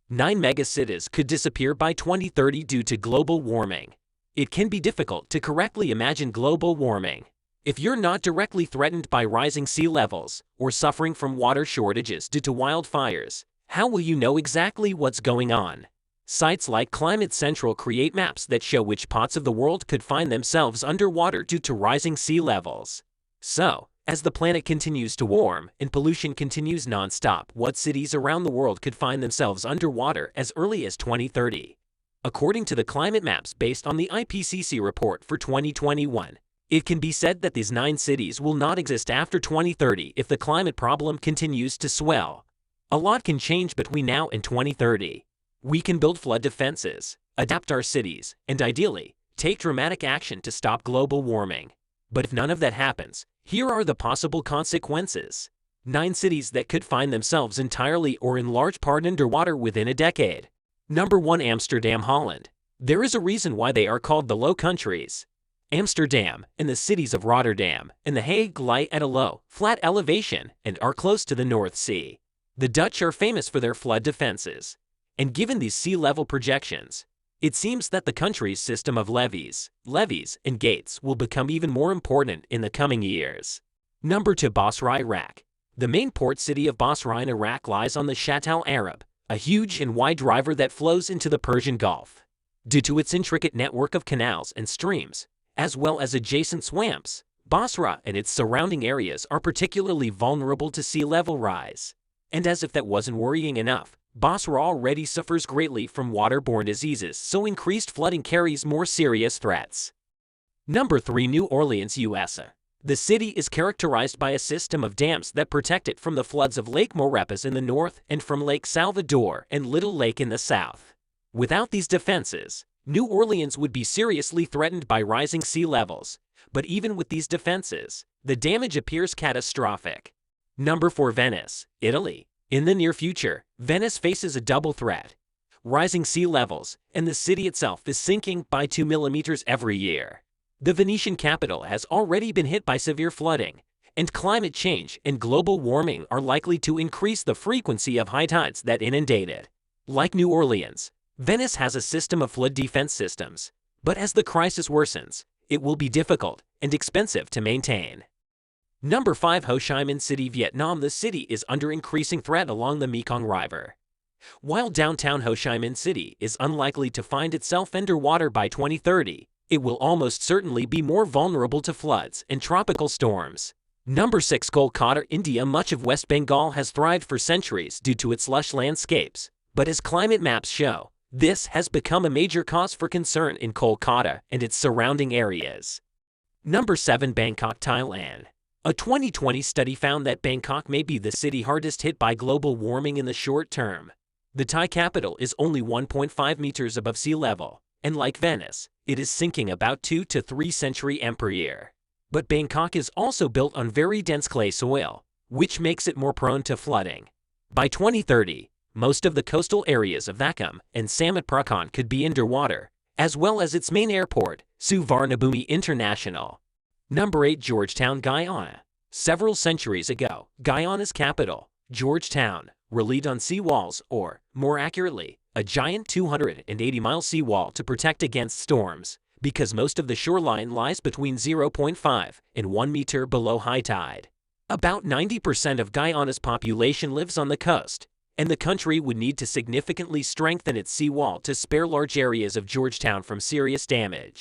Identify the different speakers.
Speaker 1: 9 megacities could disappear by 2030 due to global warming. It can be difficult to correctly imagine global warming. If you're not directly threatened by rising sea levels or suffering from water shortages due to wildfires, how will you know exactly what's going on? Sites like Climate Central create maps that show which parts of the world could find themselves underwater due to rising sea levels. So, as the planet continues to warm and pollution continues non-stop, what cities around the world could find themselves underwater as early as 2030? According to the climate maps based on the IPCC report for 2021, it can be said that these 9 cities will not exist after 2030 if the climate problem continues to swell. A lot can change between now and 2030. We can build flood defenses, adapt our cities, and ideally, take dramatic action to stop global warming. But if none of that happens, here are the possible consequences. 9 cities that could find themselves entirely or in large part underwater within a decade. Number 1. Amsterdam, Holland. There is a reason why they are called the Low Countries. Amsterdam and the cities of Rotterdam and The Hague lie at a low, flat elevation and are close to the North Sea. The Dutch are famous for their flood defenses. And given these sea level projections, it seems that the country's system of levees, and gates will become even more important in the coming years. Number 2. Basra, Iraq. The main port city of Basra in Iraq lies on the Shatt al-Arab, a huge and wide river that flows into the Persian Gulf. Due to its intricate network of canals and streams, as well as adjacent swamps, Basra and its surrounding areas are particularly vulnerable to sea level rise. And as if that wasn't worrying enough, Basra already suffers greatly from waterborne diseases, so increased flooding carries more serious threats. Number 3. New Orleans, USA. The city is characterized by a system of dams that protect it from the floods of Lake Maurepas in the north and from Lake Salvador and Little Lake in the south. Without these defenses, New Orleans would be seriously threatened by rising sea levels. But even with these defenses, the damage appears catastrophic. Number 4. Venice, Italy. In the near future, Venice faces a double threat. Rising sea levels, and the city itself is sinking by 2 millimeters every year. The Venetian capital has already been hit by severe flooding, and climate change and global warming are likely to increase the frequency of high tides that inundate it. Like New Orleans, Venice has a system of flood defense systems, but as the crisis worsens, it will be difficult and expensive to maintain. Number 5. Ho Chi Minh City, Vietnam. The city is under increasing threat along the Mekong River. While downtown Ho Chi Minh City is unlikely to find itself underwater by 2030, it will almost certainly be more vulnerable to floods and tropical storms. Number 6. Kolkata, India. Much of West Bengal has thrived for centuries due to its lush landscapes, but as climate maps show, this has become a major cause for concern in Kolkata and its surrounding areas. Number 7. Bangkok, Thailand. A 2020 study found that Bangkok may be the city hardest hit by global warming in the short term. The Thai capital is only 1.5 meters above sea level, and like Venice, it is sinking about 2 to 3 centimeters per year. But Bangkok is also built on very dense clay soil, which makes it more prone to flooding. By 2030, most of the coastal areas of Thakam and Samut Prakan could be underwater, as well as its main airport, Suvarnabhumi International. Number 8. Georgetown, Guyana. Several centuries ago, Guyana's capital, Georgetown, relied on seawalls or, more accurately, a giant 280-mile seawall to protect against storms, because most of the shoreline lies between 0.5 and 1 meter below high tide. About 90% of Guyana's population lives on the coast, and the country would need to significantly strengthen its seawall to spare large areas of Georgetown from serious damage.